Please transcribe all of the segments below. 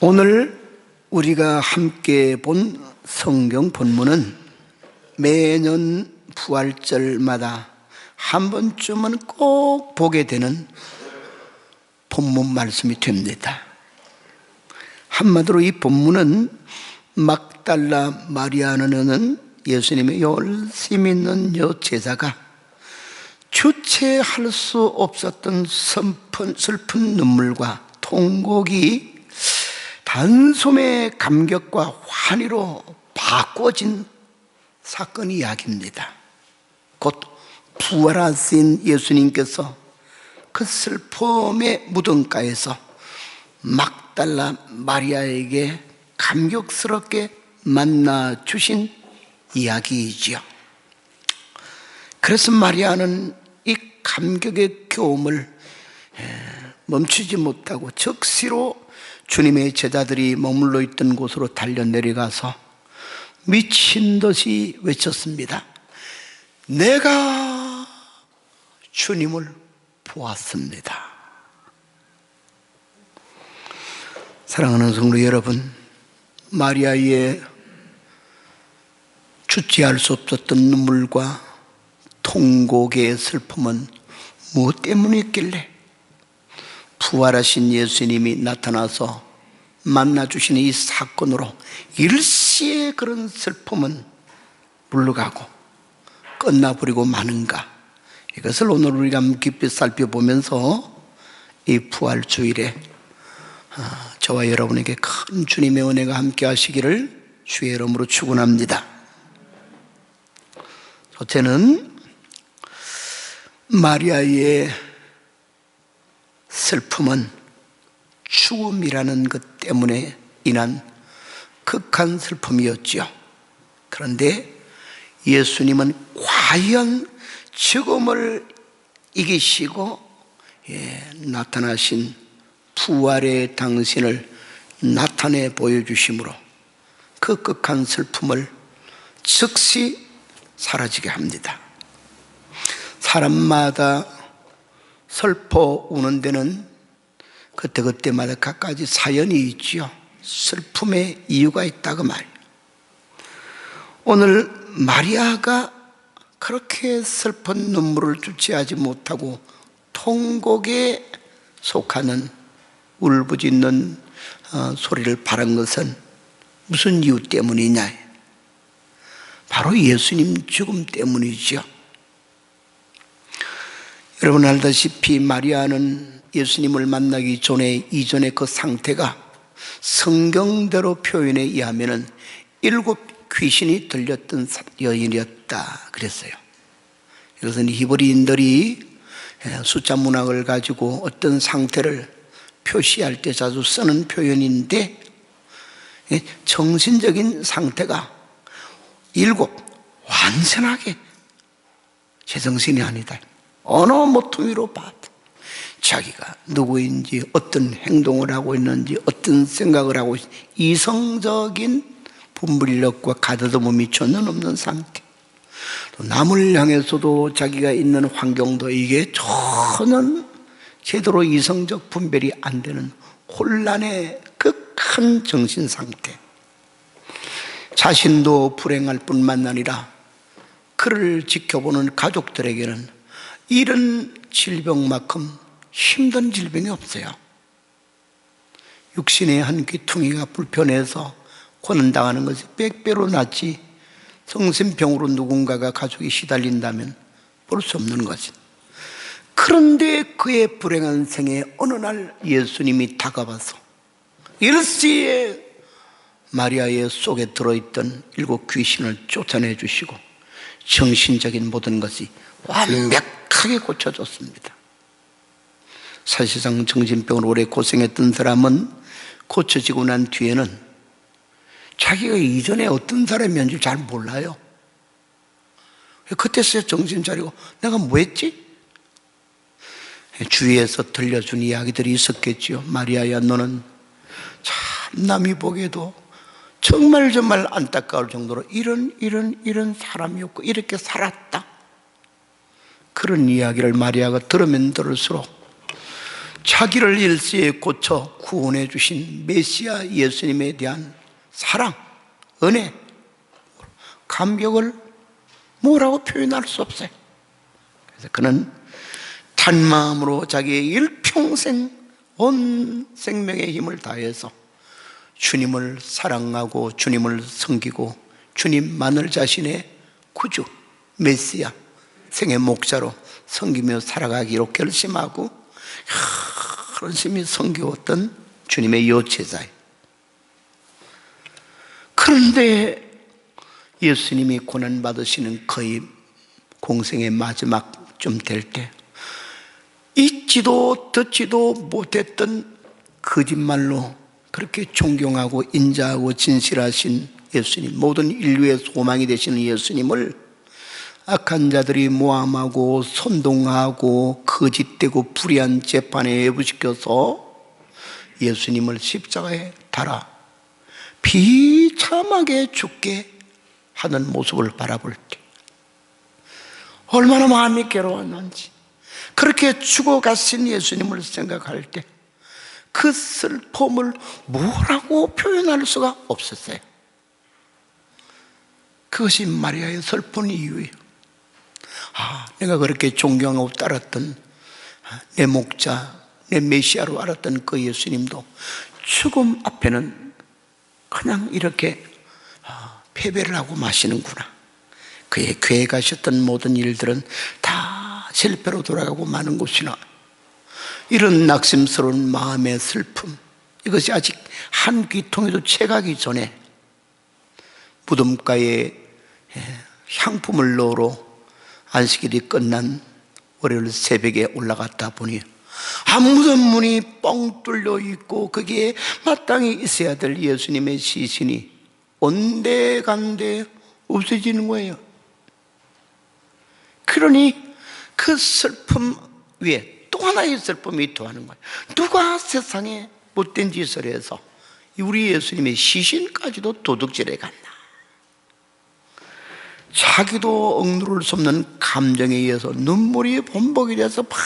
오늘 우리가 함께 본 성경 본문은 매년 부활절마다 한 번쯤은 꼭 보게 되는 본문 말씀이 됩니다. 한마디로 이 본문은 막달라 마리아라는 예수님의 열심히 있는 여제자가 주체할 수 없었던 슬픈 눈물과 통곡이 단숨에 감격과 환희로 바꿔진 사건 이야기입니다. 곧 부활하신 예수님께서 그 슬픔의 무덤가에서 막달라 마리아에게 감격스럽게 만나 주신 이야기이지요. 그래서 마리아는 이 감격의 교음을 멈추지 못하고 즉시로 주님의 제자들이 머물러 있던 곳으로 달려 내려가서 미친 듯이 외쳤습니다. 내가 주님을 보았습니다. 사랑하는 성도 여러분, 마리아의 주체할 수 없었던 눈물과 통곡의 슬픔은 무엇 때문이었길래 부활하신 예수님이 나타나서 만나주시는 이 사건으로 일시의 그런 슬픔은 물러가고 끝나버리고 마는가? 이것을 오늘 우리가 깊이 살펴보면서 이 부활주일에 저와 여러분에게 큰 주님의 은혜가 함께 하시기를 주의 이름으로 축원합니다. 첫째는 마리아의 슬픔은 죽음이라는 것 때문에 인한 극한 슬픔이었죠. 그런데 예수님은 과연 죽음을 이기시고 나타나신 부활의 당신을 나타내 보여주심으로 그 극한 슬픔을 즉시 사라지게 합니다. 사람마다 슬퍼 우는 데는 그때그때마다 각가지 사연이 있지요. 슬픔의 이유가 있다고 말이에요. 오늘 마리아가 그렇게 슬픈 눈물을 주체하지 못하고 통곡에 속하는 울부짖는 소리를 바른 것은 무슨 이유 때문이냐? 바로 예수님 죽음 때문이죠. 여러분 알다시피 마리아는 예수님을 만나기 전에 이전의 그 상태가 성경대로 표현에 의하면 7 귀신이 들렸던 여인이었다 그랬어요. 이것은 히브리인들이 숫자 문학을 가지고 어떤 상태를 표시할 때 자주 쓰는 표현인데 정신적인 상태가 7 완전하게 제정신이 아니다. 어느 모퉁이로 봐도 자기가 누구인지 어떤 행동을 하고 있는지 어떤 생각을 하고 있는지 이성적인 분별력과 가다듬음이 전혀 없는 상태. 또 남을 향해서도 자기가 있는 환경도 이게 전혀 제대로 이성적 분별이 안 되는 혼란의 극한 정신 상태. 자신도 불행할 뿐만 아니라 그를 지켜보는 가족들에게는 이런 질병만큼 힘든 질병이 없어요. 육신의 한 귀퉁이가 불편해서 고난당하는 것이 100배로 낫지 정신병으로 누군가가 가족이 시달린다면 볼 수 없는 거지. 그런데 그의 불행한 생에 어느 날 예수님이 다가와서 일시에 마리아의 속에 들어있던 7 귀신을 쫓아내 주시고 정신적인 모든 것이 완벽하게 고쳐졌습니다. 사실상 정신병으로 오래 고생했던 사람은 고쳐지고 난 뒤에는 자기가 이전에 어떤 사람이었는지 잘 몰라요. 그때서야 정신 차리고 내가 뭐 했지? 주위에서 들려준 이야기들이 있었겠죠. 마리아야, 너는 참 남이 보기에도 정말 안타까울 정도로 이런 사람이었고 이렇게 살았다. 그런 이야기를 마리아가 들으면 들을수록 자기를 일시에 고쳐 구원해 주신 메시아 예수님에 대한 사랑, 은혜, 감격을 뭐라고 표현할 수 없어요. 그래서 그는 찬 마음으로 자기의 일평생 온 생명의 힘을 다해서 주님을 사랑하고 주님을 섬기고 주님만을 자신의 구주, 메시아, 생의 목자로 섬기며 살아가기로 결심하고 열심히 섬겨왔던 주님의 여제자예요. 그런데 예수님이 고난받으시는 거의 공생의 마지막쯤 될 때 잊지도 듣지도 못했던 거짓말로 그렇게 존경하고 인자하고 진실하신 예수님, 모든 인류의 소망이 되시는 예수님을 악한 자들이 모함하고 선동하고 거짓되고 불의한 재판에 외부시켜서 예수님을 십자가에 달아 비참하게 죽게 하는 모습을 바라볼 때 얼마나 마음이 괴로웠는지, 그렇게 죽어가신 예수님을 생각할 때 그 슬픔을 뭐라고 표현할 수가 없었어요. 그것이 마리아의 슬픈 이유예요. 내가 그렇게 존경하고 따랐던 내 목자, 내 메시아로 알았던 그 예수님도 죽음 앞에는 그냥 이렇게 패배를 하고 마시는구나. 그의 교회에 가셨던 모든 일들은 다 실패로 돌아가고 마는 것이나, 이런 낙심스러운 마음의 슬픔, 이것이 아직 한 귀통에도 채가기 전에 무덤가에 향품을 넣으러 안식일이 끝난 월요일 새벽에 올라갔다 보니 무덤 문이 뻥 뚫려 있고 거기에 마땅히 있어야 될 예수님의 시신이 온데간데 없어지는 거예요. 그러니 그 슬픔 위에 또 하나의 슬픔이 더하는 거예요. 누가 세상에 못된 짓을 해서 우리 예수님의 시신까지도 도둑질해 갔나. 자기도 억누를 수 없는 감정에 의해서 눈물이 범벅이 돼서 막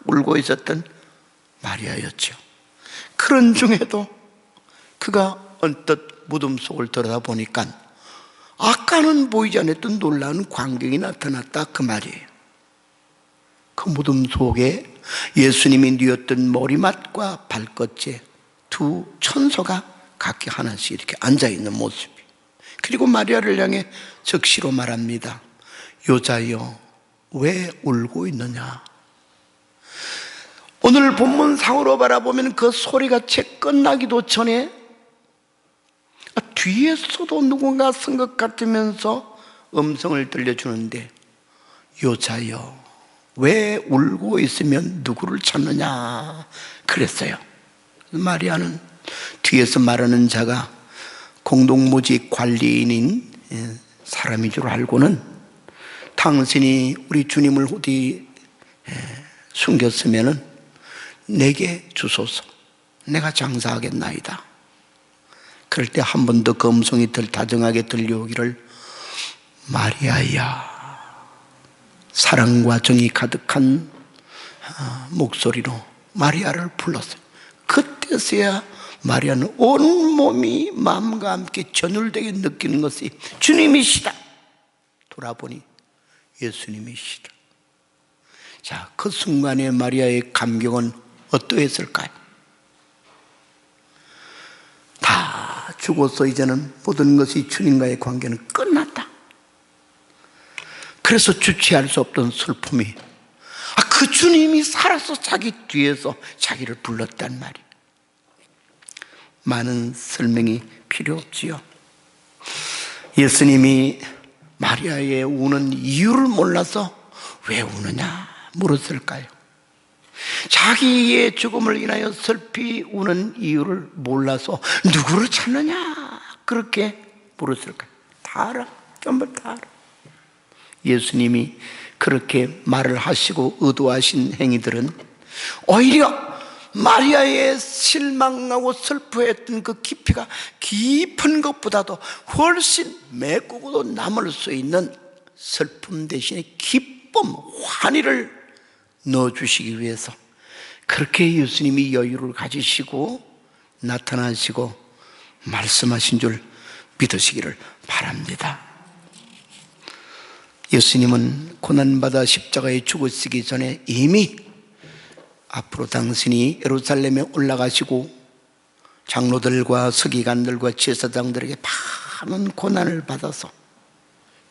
울고 있었던 마리아였죠. 그런 중에도 그가 언뜻 무덤 속을 들여다보니까 아까는 보이지 않았던 놀라운 광경이 나타났다, 그 말이에요. 그 무덤 속에 예수님이 뉘었던 머리맡과 발끝에 두 천소가 각기 하나씩 이렇게 앉아있는 모습이, 그리고 마리아를 향해 적시로 말합니다. 여자여, 왜 울고 있느냐. 오늘 본문상으로 바라보면 그 소리가 채 끝나기도 전에 뒤에서도 누군가 쓴 것 같으면서 음성을 들려주는데, 여자여, 왜 울고 있으면 누구를 찾느냐 그랬어요. 마리아는 뒤에서 말하는 자가 공동모직 관리인인 사람인 줄 알고는 당신이 우리 주님을 어디 숨겼으면 내게 주소서, 내가 장사하겠나이다. 그럴 때 한 번 더 그 음성이 다정하게 들려오기를, 마리아야. 사랑과 정이 가득한 목소리로 마리아를 불렀어요. 그때서야 마리아는 온몸이 마음과 함께 전율되게 느끼는 것이 주님이시다. 돌아보니 예수님이시다. 자, 그 순간에 마리아의 감격은 어떠했을까요? 다 죽어서 이제는 모든 것이 주님과의 관계는 끝났다. 그래서 주체할 수 없던 슬픔이, 그 주님이 살아서 자기 뒤에서 자기를 불렀단 말이에요. 많은 설명이 필요 없지요. 예수님이 마리아의 우는 이유를 몰라서 왜 우느냐 물었을까요? 자기의 죽음을 인하여 슬피 우는 이유를 몰라서 누구를 찾느냐 그렇게 물었을까요? 다 알아. 전부 다 알아. 예수님이 그렇게 말을 하시고 의도하신 행위들은 오히려 마리아의 실망하고 슬퍼했던 그 깊이가 깊은 것보다도 훨씬 메꾸고도 남을 수 있는 슬픔 대신에 기쁨, 환희를 넣어주시기 위해서 그렇게 예수님이 여유를 가지시고 나타나시고 말씀하신 줄 믿으시기를 바랍니다. 예수님은 고난받아 십자가에 죽으시기 전에 이미 앞으로 당신이 예루살렘에 올라가시고 장로들과 서기관들과 제사장들에게 많은 고난을 받아서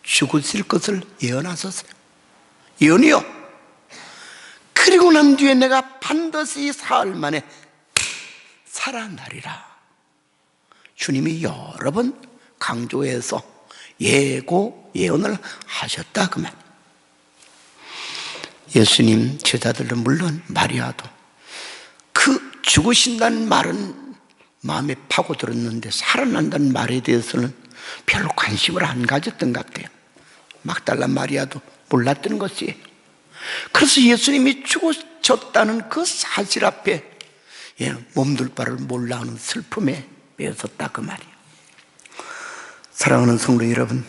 죽으실 것을 예언하셨어요. 예언이요. 그리고 난 뒤에 내가 반드시 사흘 만에 살아나리라. 주님이 여러 번 강조해서 예언을 하셨다 그 말. 예수님 제자들은 물론 마리아도 그 죽으신다는 말은 마음에 파고들었는데 살아난다는 말에 대해서는 별로 관심을 안 가졌던 것 같아요. 막달라 마리아도 몰랐던 것이에요. 그래서 예수님이 죽으셨다는 그 사실 앞에 몸둘 바를 몰라 하는 슬픔에 매였었다 그 말이에요. 사랑하는 성도 여러분,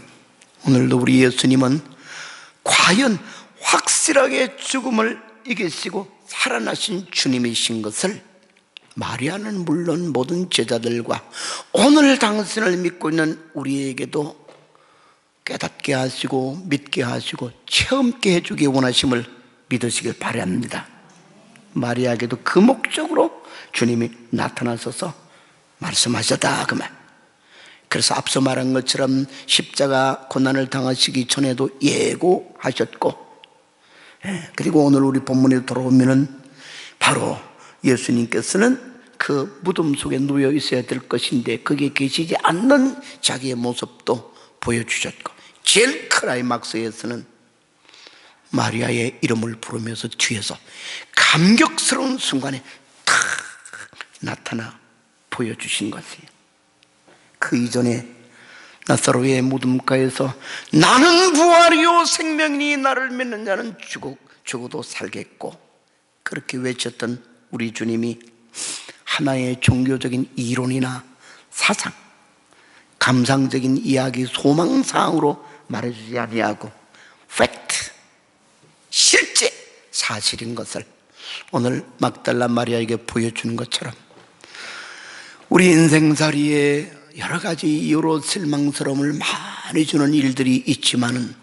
오늘도 우리 예수님은 과연 확실하게 죽음을 이기시고 살아나신 주님이신 것을 마리아는 물론 모든 제자들과 오늘 당신을 믿고 있는 우리에게도 깨닫게 하시고 믿게 하시고 체험케 해주기 원하심을 믿으시길 바랍니다. 마리아에게도 그 목적으로 주님이 나타나셔서 말씀하셨다 그 말. 그래서 앞서 말한 것처럼 십자가 고난을 당하시기 전에도 예고하셨고, 그리고 오늘 우리 본문에 돌아오면은 바로 예수님께서는 그 무덤 속에 누워 있어야 될 것인데 거기에 계시지 않는 자기의 모습도 보여주셨고, 제일 클라이막스에서는 마리아의 이름을 부르면서 뒤에서 감격스러운 순간에 탁 나타나 보여주신 것이에요. 그 이전에 나사로의 무덤가에서 나는 부활이요 생명이니 나를 믿는 자는 죽어도 살겠고, 그렇게 외쳤던 우리 주님이 하나의 종교적인 이론이나 사상, 감상적인 이야기, 소망사항으로 말해주지 아니하고 팩트, 실제 사실인 것을 오늘 막달라 마리아에게 보여주는 것처럼 우리 인생살이에 여러 가지 이유로 실망스러움을 많이 주는 일들이 있지만은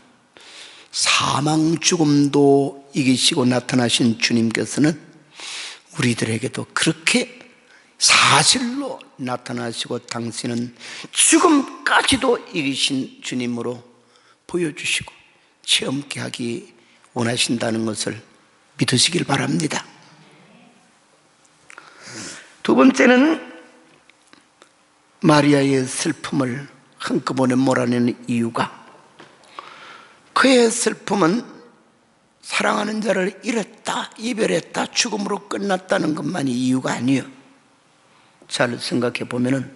사망 죽음도 이기시고 나타나신 주님께서는 우리들에게도 그렇게 사실로 나타나시고 당신은 죽음까지도 이기신 주님으로 보여주시고 체험케 하기 원하신다는 것을 믿으시길 바랍니다. 두 번째는 마리아의 슬픔을 한꺼번에 몰아내는 이유가, 그의 슬픔은 사랑하는 자를 잃었다, 이별했다, 죽음으로 끝났다는 것만이 이유가 아니에요. 잘 생각해 보면은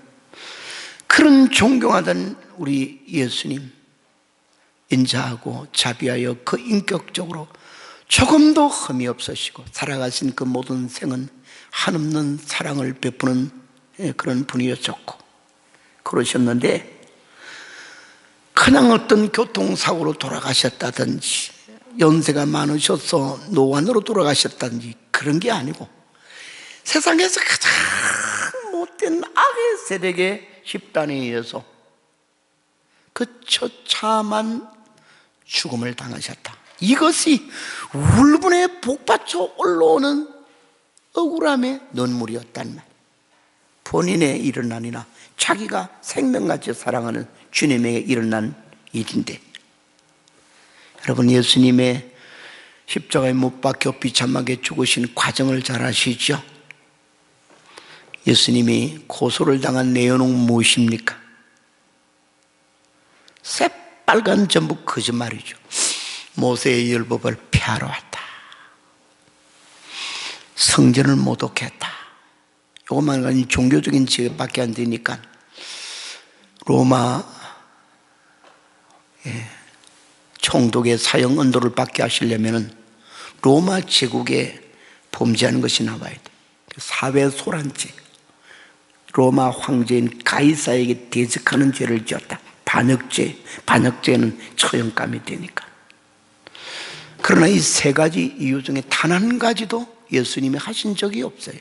그런 존경하던 우리 예수님 인자하고 자비하여 그 인격적으로 조금도 흠이 없으시고 살아가신 그 모든 생은 한없는 사랑을 베푸는 그런 분이었었고, 그러셨는데 그냥 어떤 교통사고로 돌아가셨다든지 연세가 많으셔서 노안으로 돌아가셨다든지 그런 게 아니고 세상에서 가장 못된 악의 세력의 집단에 의해서 그 처참한 죽음을 당하셨다. 이것이 울분에 복받쳐 올라오는 억울함의 눈물이었단 말. 본인의 일은 아니나 자기가 생명같이 사랑하는 주님에게 일어난 일인데, 여러분 예수님의 십자가에 못 박혀 비참하게 죽으신 과정을 잘 아시죠? 예수님이 고소를 당한 내용은 무엇입니까? 새빨간 전부 거짓말이죠. 모세의 율법을 폐하러 왔다, 성전을 모독했다. 이것만 가지고 종교적인 지역밖에 안 되니까 로마 총독의 사형 언도를 받게 하시려면 로마 제국에 범죄하는 것이 나와야 돼. 사회 소란죄, 로마 황제인 가이사에게 대적하는 죄를 지었다. 반역죄는 처형감이 되니까. 그러나 이 세 가지 이유 중에 단 한 가지도 예수님이 하신 적이 없어요.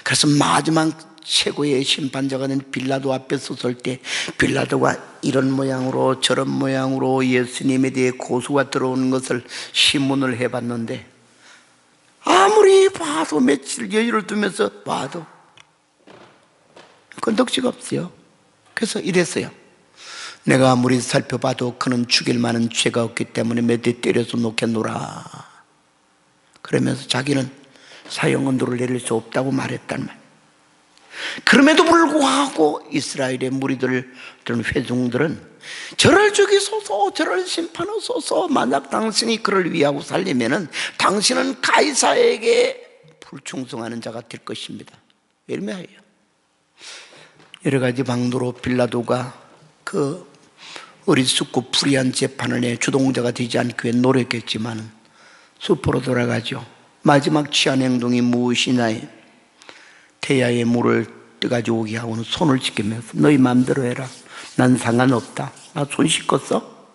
그래서 마지막 최고의 심판자가 된 빌라도 앞에 섰을 때 빌라도가 이런 모양으로 저런 모양으로 예수님에 대해 고소가 들어오는 것을 신문을 해봤는데 아무리 봐도 며칠 여유를 두면서 봐도 건덕지가 없어요. 그래서 이랬어요. 내가 아무리 살펴봐도 그는 죽일 만한 죄가 없기 때문에 몇 대 때려서 놓겠노라. 그러면서 자기는 사형언도를 내릴 수 없다고 말했단 말. 그럼에도 불구하고 이스라엘의 무리들, 회중들은 저를 죽이소서, 저를 심판하소서, 만약 당신이 그를 위하고 살리면은 당신은 가이사에게 불충성하는 자가 될 것입니다. 이러면 여러 가지 방도로 빌라도가 그 어리숙고 불의한 재판을 내 주동자가 되지 않기 위해 노력했지만 숲으로 돌아가죠. 마지막 취한 행동이 무엇이냐? 태야의 물을 떠가지고 오게 하고는 손을 지키면서 너희 마음대로 해라. 난 상관없다. 나 손 씻었어?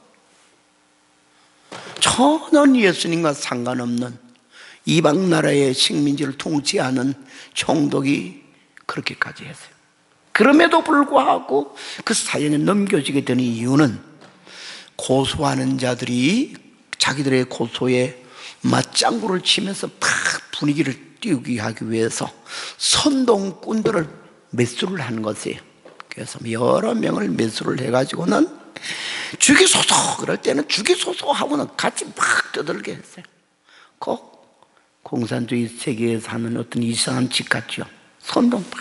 전혀 예수님과 상관없는 이방 나라의 식민지를 통치하는 총독이 그렇게까지 했어요. 그럼에도 불구하고 그 사형에 넘겨지게 된 이유는 고소하는 자들이 자기들의 고소에 맞장구를 치면서 막 분위기를 띄우게 하기 위해서 선동꾼들을 매수를 하는 것이에요. 그래서 여러 명을 매수를 해가지고는 죽이소서, 그럴 때는 죽이소서 하고는 같이 막 떠들게 했어요. 꼭 공산주의 세계에 사는 어떤 이상한 집 같죠. 선동 막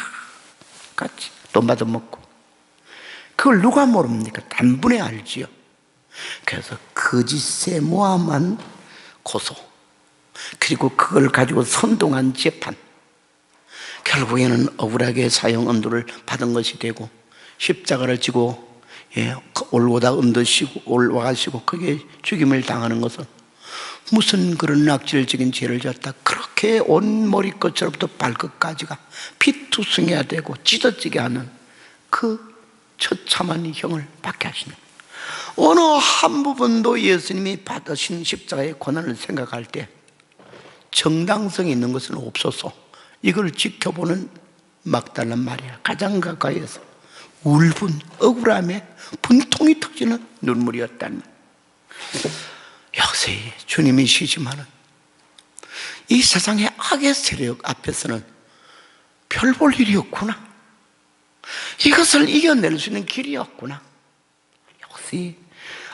같이 돈 받아먹고. 그걸 누가 모릅니까? 단번에 알지요. 그래서 거짓의 모함한 고소, 그리고 그걸 가지고 선동한 재판, 결국에는 억울하게 사형 언도를 받은 것이 되고 십자가를 지고 올고다 언더시고 올라가시고 거기에 죽임을 당하는 것은 무슨 그런 악질적인 죄를 졌다. 그렇게 온 머리끝으로부터 발끝까지가 피투성해야 되고 찢어지게 하는 그 처참한 형을 받게 하시는, 어느 한 부분도 예수님이 받으신 십자가의 고난을 생각할 때 정당성이 있는 것은 없어서 이걸 지켜보는 막달란 마리아 가장 가까이에서 울분, 억울함에 분통이 터지는 눈물이었단 말. 역시 주님이시지만은 이 세상의 악의 세력 앞에서는 별 볼 일이 없구나, 이것을 이겨낼 수 있는 길이 없구나. 역시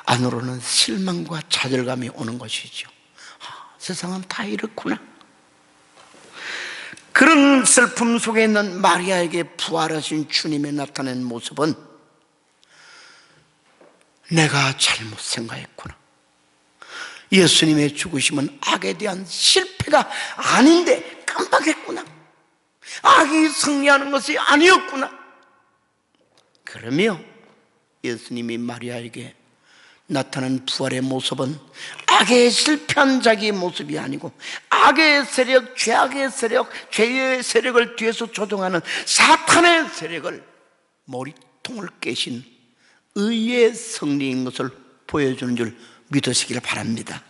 안으로는 실망과 좌절감이 오는 것이죠. 세상은 다 이렇구나. 그런 슬픔 속에 있는 마리아에게 부활하신 주님의 나타낸 모습은 내가 잘못 생각했구나, 예수님의 죽으심은 악에 대한 실패가 아닌데 깜빡했구나, 악이 승리하는 것이 아니었구나. 그러며 예수님이 마리아에게 나타난 부활의 모습은 악의 실패한 자기의 모습이 아니고 악의 세력, 죄악의 세력, 죄의 세력을 뒤에서 조종하는 사탄의 세력을 머리통을 깨신 의의 승리인 것을 보여주는 줄 믿으시길 바랍니다.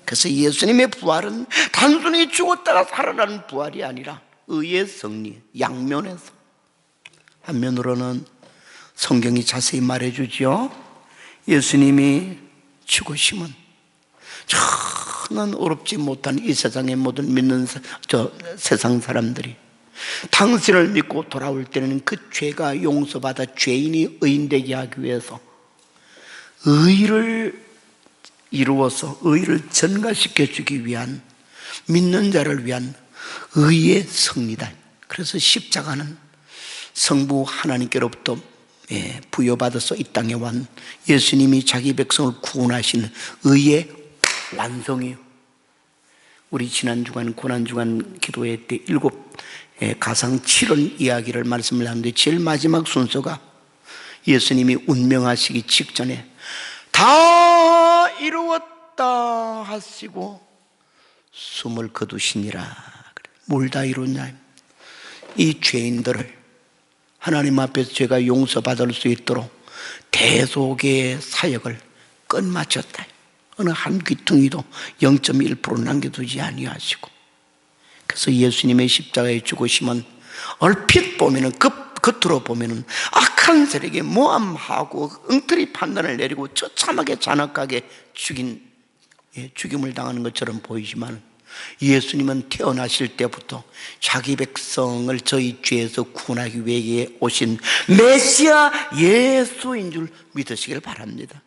그래서 예수님의 부활은 단순히 죽었다가 살아나는 부활이 아니라 의의 승리, 양면에서. 한면으로는 성경이 자세히 말해주죠. 예수님이 죽으심은 저는 어렵지 못한 이 세상의 모든 믿는 세상 사람들이 당신을 믿고 돌아올 때는 그 죄가 용서받아 죄인이 의인되게 하기 위해서 의를 이루어서 의를 전가시켜 주기 위한, 믿는 자를 위한 의의 승리다. 그래서 십자가는 성부 하나님께로부터 부여받아서 이 땅에 온 예수님이 자기 백성을 구원하신 의의 완성이요. 우리 지난 주간 고난 주간 기도회 때 7 가상 7원 이야기를 말씀을 하는데 제일 마지막 순서가 예수님이 운명하시기 직전에 다 이루었다 하시고 숨을 거두시니라. 뭘 다 이뤘냐? 이 죄인들을 하나님 앞에서 죄가 용서받을 수 있도록 대속의 사역을 끝마쳤다. 어느 한 귀퉁이도 0.1% 남겨두지 아니하시고 그래서 예수님의 십자가의 죽으심은 얼핏 보면은 겉으로 보면은 악한 세력에 모함하고 엉터리 판단을 내리고 처참하게 잔악하게 죽임을 당하는 것처럼 보이지만, 예수님은 태어나실 때부터 자기 백성을 저희 죄에서 구원하기 위해 오신 메시아 예수인 줄 믿으시길 바랍니다.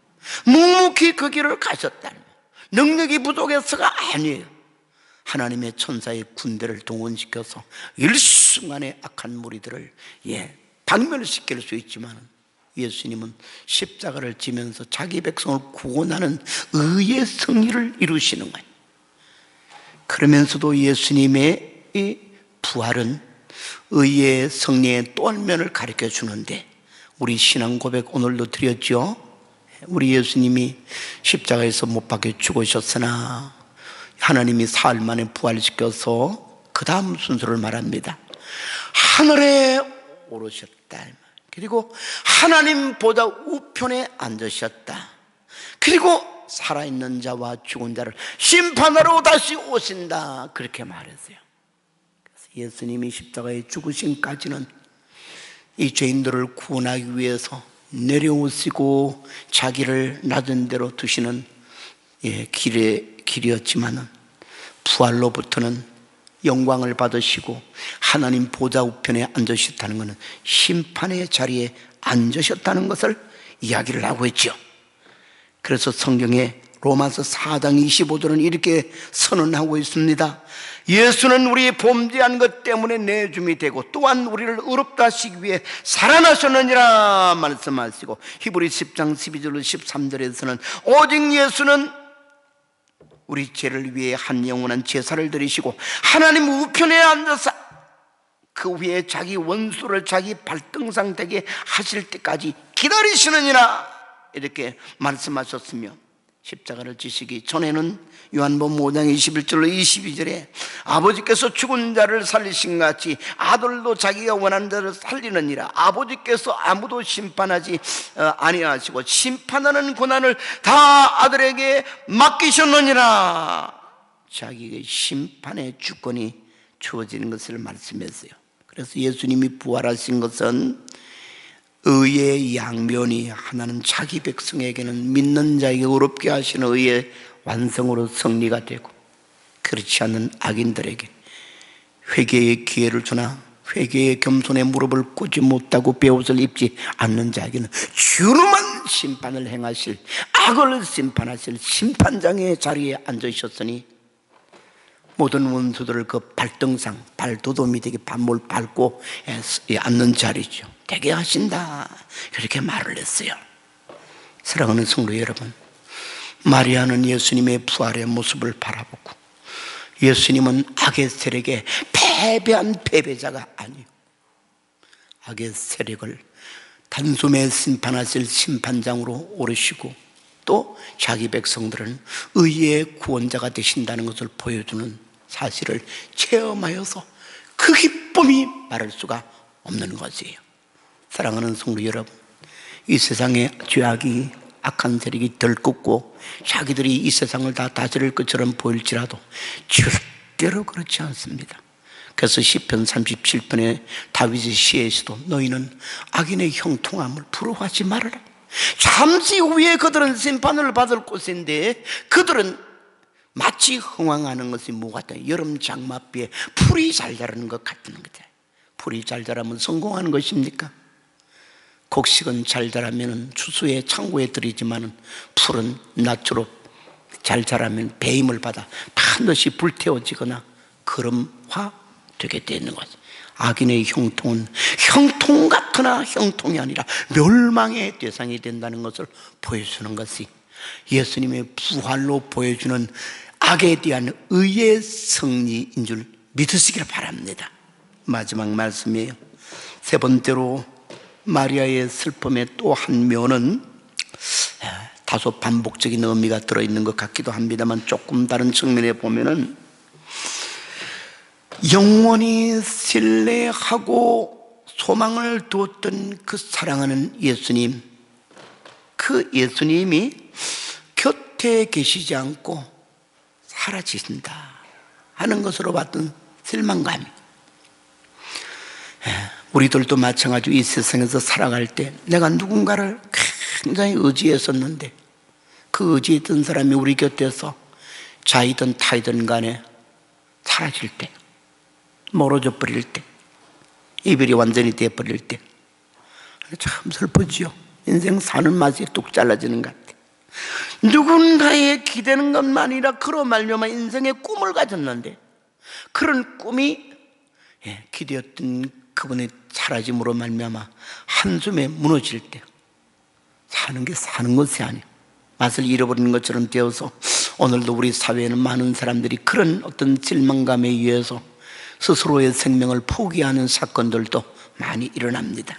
묵묵히 그 길을 가셨다는, 능력이 부족해서가 아니에요. 하나님의 천사의 군대를 동원시켜서 일순간에 악한 무리들을 박멸시킬 수 있지만, 예수님은 십자가를 지면서 자기 백성을 구원하는 의의 승리를 이루시는 거예요. 그러면서도 예수님의 이 부활은 의의 승리의 또 한 면을 가르쳐 주는데, 우리 신앙 고백 오늘도 드렸죠. 우리 예수님이 십자가에서 못 박혀 죽으셨으나 하나님이 사흘 만에 부활시켜서 그 다음 순서를 말합니다. 하늘에 오르셨다, 그리고 하나님 보좌 우편에 앉으셨다, 그리고 살아있는 자와 죽은 자를 심판하러 다시 오신다, 그렇게 말했어요. 그래서 예수님이 십자가에 죽으심까지는 이 죄인들을 구원하기 위해서 내려오시고 자기를 낮은 데로 두시는 길이었지만, 부활로부터는 영광을 받으시고 하나님 보좌 우편에 앉으셨다는 것은 심판의 자리에 앉으셨다는 것을 이야기를 하고 있죠. 그래서 성경에 로마서 4장 25절은 이렇게 선언하고 있습니다. 예수는 우리 범죄한 것 때문에 내줌이 되고 또한 우리를 의롭다 하시기 위해 살아나셨느니라 말씀하시고, 히브리 10장 12절로 13절에서는 오직 예수는 우리 죄를 위해 한 영원한 제사를 드리시고 하나님 우편에 앉아서 그 위에 자기 원수를 자기 발등상 되게 하실 때까지 기다리시느니라, 이렇게 말씀하셨으며, 십자가를 지시기 전에는 요한복음 5장 21절로 22절에 아버지께서 죽은 자를 살리신 같이 아들도 자기가 원하는 자를 살리느니라, 아버지께서 아무도 심판하지 아니하시고 심판하는 권한을 다 아들에게 맡기셨느니라, 자기의 심판의 주권이 주어지는 것을 말씀했어요. 그래서 예수님이 부활하신 것은 의의 양면이, 하나는 자기 백성에게는 믿는 자에게 의롭게 하시는 의의 완성으로 승리가 되고, 그렇지 않은 악인들에게 회개의 기회를 주나 회개의 겸손의 무릎을 꿇지 못하고 베옷을 입지 않는 자에게는 주름한 심판을 행하실, 악을 심판하실 심판장의 자리에 앉으셨으니 모든 원수들을 그 발등상, 발도돔이 되게 반몰 밟고 앉는 자리죠. 되게 하신다, 그렇게 말을 했어요. 사랑하는 성도 여러분, 마리아는 예수님의 부활의 모습을 바라보고, 예수님은 악의 세력에 패배한 패배자가 아니요, 악의 세력을 단숨에 심판하실 심판장으로 오르시고 또 자기 백성들은 의의 구원자가 되신다는 것을 보여주는 사실을 체험하여서 그 기쁨이 말할 수가 없는 것이에요. 사랑하는 성도 여러분, 이 세상에 죄악이, 악한 세력이 들끓고 자기들이 이 세상을 다 다스릴 것처럼 보일지라도 절대로 그렇지 않습니다. 그래서 시편 37편의 다윗의 시에서도 너희는 악인의 형통함을 부러워하지 말아라. 잠시 후에 그들은 심판을 받을 곳인데 그들은 마치 흥황하는 것이 뭐 같다, 여름 장마비에 풀이 잘 자라는 것 같은 거죠. 풀이 잘 자라면 성공하는 것입니까? 곡식은 잘 자라면 추수에 창고에 들이지만 풀은 낮추러 잘 자라면 배임을 받아 반드시 불태워지거나 거름화 되게 되는 거죠. 악인의 형통은 형통 같으나 형통이 아니라 멸망의 대상이 된다는 것을 보여주는 것이 예수님의 부활로 보여주는 악에 대한 의의 승리인 줄 믿으시기를 바랍니다. 마지막 말씀이에요. 세 번째로 마리아의 슬픔의 또 한 면은 다소 반복적인 의미가 들어있는 것 같기도 합니다만, 조금 다른 측면에 보면은 영원히 신뢰하고 소망을 두었던 그 사랑하는 예수님, 그 예수님이 곁에 계시지 않고 사라지신다 하는 것으로 봤던 실망감이. 우리들도 마찬가지로 이 세상에서 살아갈 때 내가 누군가를 굉장히 의지했었는데 그 의지했던 사람이 우리 곁에서 자이든 타이든 간에 사라질 때, 멀어져 버릴 때, 이별이 완전히 되어버릴 때 참 슬프지요. 인생 사는 맛이 뚝 잘라지는 것 같아. 누군가에 기대는 것만이라 그로 말미암아 인생의 꿈을 가졌는데 그런 꿈이 기대었던 그분의 사라짐으로 말미암아 한숨에 무너질 때 사는 게 사는 것이 아니에요. 맛을 잃어버리는 것처럼 되어서 오늘도 우리 사회에는 많은 사람들이 그런 어떤 실망감에 의해서 스스로의 생명을 포기하는 사건들도 많이 일어납니다.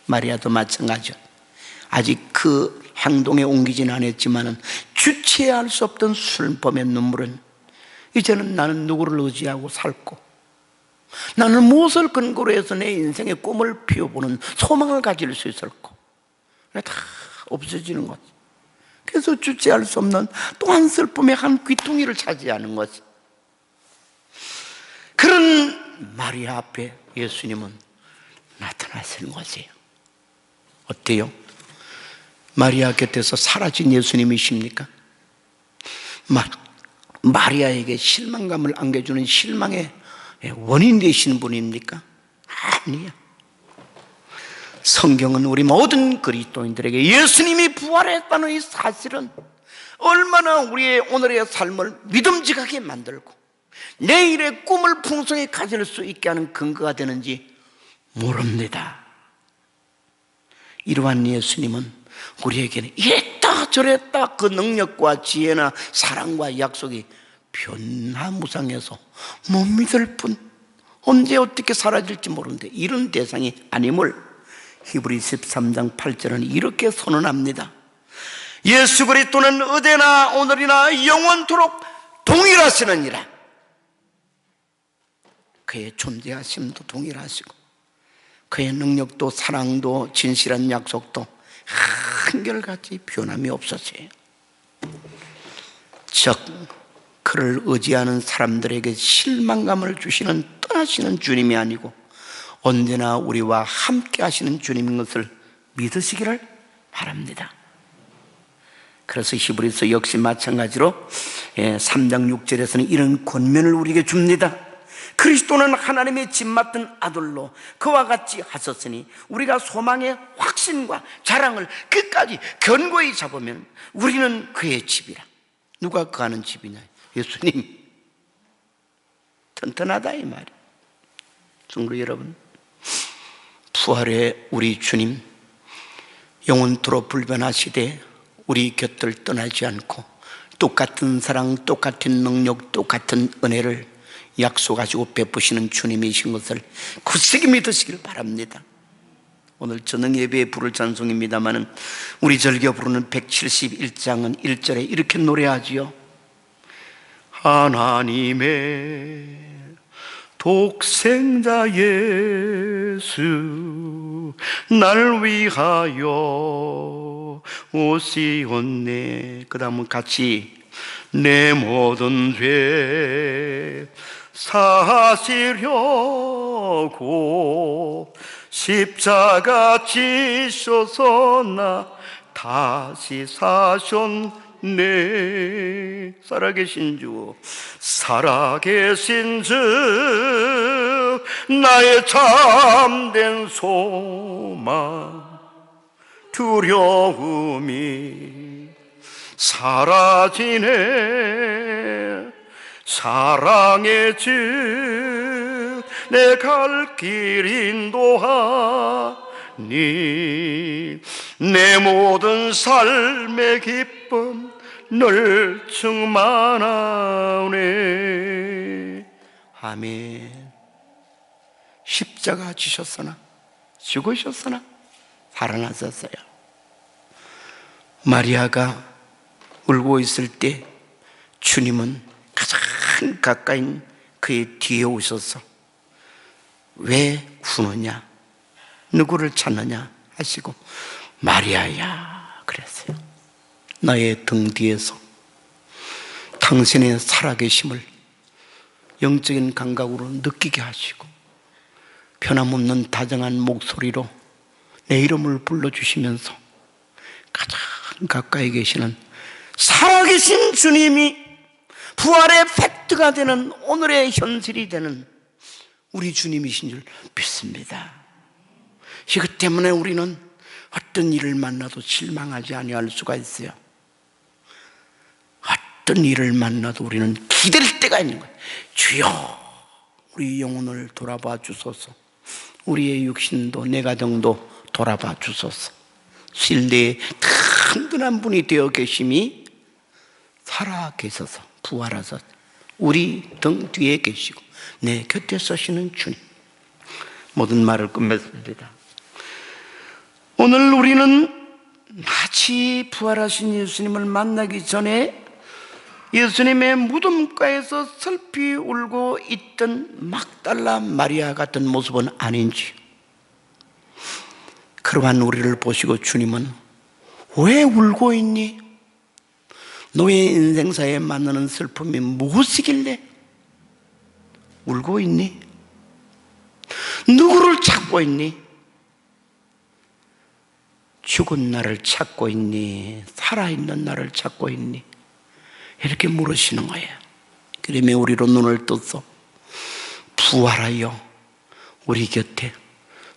마리아도 마찬가지죠. 아직 그 행동에 옮기지는 않았지만 주체할 수 없던 슬픔의 눈물은 이제는 나는 누구를 의지하고 살고 나는 무엇을 근거로 해서 내 인생의 꿈을 피워보는 소망을 가질 수 있을까? 다 없어지는 거지. 그래서 주체할 수 없는 또한 슬픔의 한 귀퉁이를 차지하는 거지. 그런 마리아 앞에 예수님은 나타나시는 것이에요. 어때요? 마리아 곁에서 사라진 예수님이십니까? 마리아에게 실망감을 안겨주는 실망의 원인 되시는 분입니까? 아니에요. 성경은 우리 모든 그리스도인들에게 예수님이 부활했다는 이 사실은 얼마나 우리의 오늘의 삶을 믿음직하게 만들고 내일의 꿈을 풍성히 가질 수 있게 하는 근거가 되는지 모릅니다. 이러한 예수님은 우리에게는 이랬다 저랬다 그 능력과 지혜나 사랑과 약속이 변화무쌍해서 못 믿을 뿐 언제 어떻게 사라질지 모르는데 이런 대상이 아님을 히브리서 13장 8절은 이렇게 선언합니다. 예수 그리스도는 어제나 오늘이나 영원토록 동일하시느니라. 그의 존재하심도 동일하시고 그의 능력도 사랑도 진실한 약속도 한결같이 변함이 없으세요. 즉 그를 의지하는 사람들에게 실망감을 주시는 떠나시는 주님이 아니고 언제나 우리와 함께 하시는 주님인 것을 믿으시기를 바랍니다. 그래서 히브리서 역시 마찬가지로 3장 6절에서는 이런 권면을 우리에게 줍니다. 그리스도는 하나님의 집 맡은 아들로 그와 같이 하셨으니 우리가 소망의 확신과 자랑을 끝까지 견고히 잡으면 우리는 그의 집이라. 누가 그 하는 집이냐? 예수님. 튼튼하다 이 말이에요. 성도 여러분, 부활의 우리 주님 영원토록 불변하시되 우리 곁을 떠나지 않고 똑같은 사랑, 똑같은 능력, 똑같은 은혜를 약속하시고 베푸시는 주님이신 것을 굳세게 믿으시길 바랍니다. 오늘 저녁 예배의 부를 찬송입니다마는 우리 절겨 부르는 171장은 1절에 이렇게 노래하지요. 하나님의 독생자 예수 날 위하여 오시었네. 그 다음은 같이 내 모든 죄 사시려고 십자가 지셔서 나 다시 사셨네. 살아계신 주 살아계신 주 나의 참된 소망 두려움이 사라지네. 사랑의 주 내 갈 길 인도하니 내 모든 삶의 기쁨 늘 충만하네. 아멘. 십자가 지셨으나 죽으셨으나 살아나셨어요. 마리아가 울고 있을 때 주님은 가장 가까이 그의 뒤에 오셔서 왜 우느냐, 누구를 찾느냐 하시고 마리아야 그랬어요. 나의 등 뒤에서 당신의 살아계심을 영적인 감각으로 느끼게 하시고 변함없는 다정한 목소리로 내 이름을 불러주시면서 가장 가까이 계시는 살아계신 주님이 부활의 팩트가 되는 오늘의 현실이 되는 우리 주님이신 줄 믿습니다. 이것 때문에 우리는 어떤 일을 만나도 실망하지 아니할 수가 있어요. 어떤 일을 만나도 우리는 기댈 때가 있는 거예요. 주여, 우리 영혼을 돌아봐 주소서. 우리의 육신도 내 가정도 돌아봐 주소서. 신뢰의 든든한 분이 되어 계심이 살아 계셔서 부활하셔서 우리 등 뒤에 계시고 내 곁에 서시는 주님, 모든 말을 끝맺습니다. 오늘 우리는 마치 부활하신 예수님을 만나기 전에 예수님의 무덤가에서 슬피 울고 있던 막달라 마리아 같은 모습은 아닌지, 그러한 우리를 보시고 주님은 왜 울고 있니? 너의 인생사에 만나는 슬픔이 무엇이길래 울고 있니? 누구를 찾고 있니? 죽은 나를 찾고 있니? 살아있는 나를 찾고 있니? 이렇게 물으시는 거예요. 그러면 우리로 눈을 떠서 부활하여 우리 곁에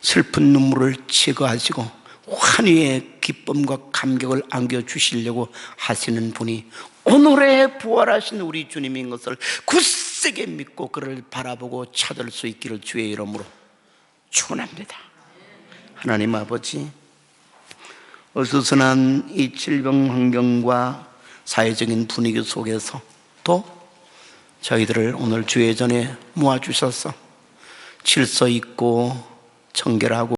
슬픈 눈물을 제거하시고 환희의 기쁨과 감격을 안겨주시려고 하시는 분이 오늘의 부활하신 우리 주님인 것을 굳세게 믿고 그를 바라보고 찾을 수 있기를 주의 이름으로 축원합니다. 하나님 아버지, 어수선한 이 질병 환경과 사회적인 분위기 속에서 또 저희들을 오늘 주의 전에 모아주셔서 질서 있고 청결하고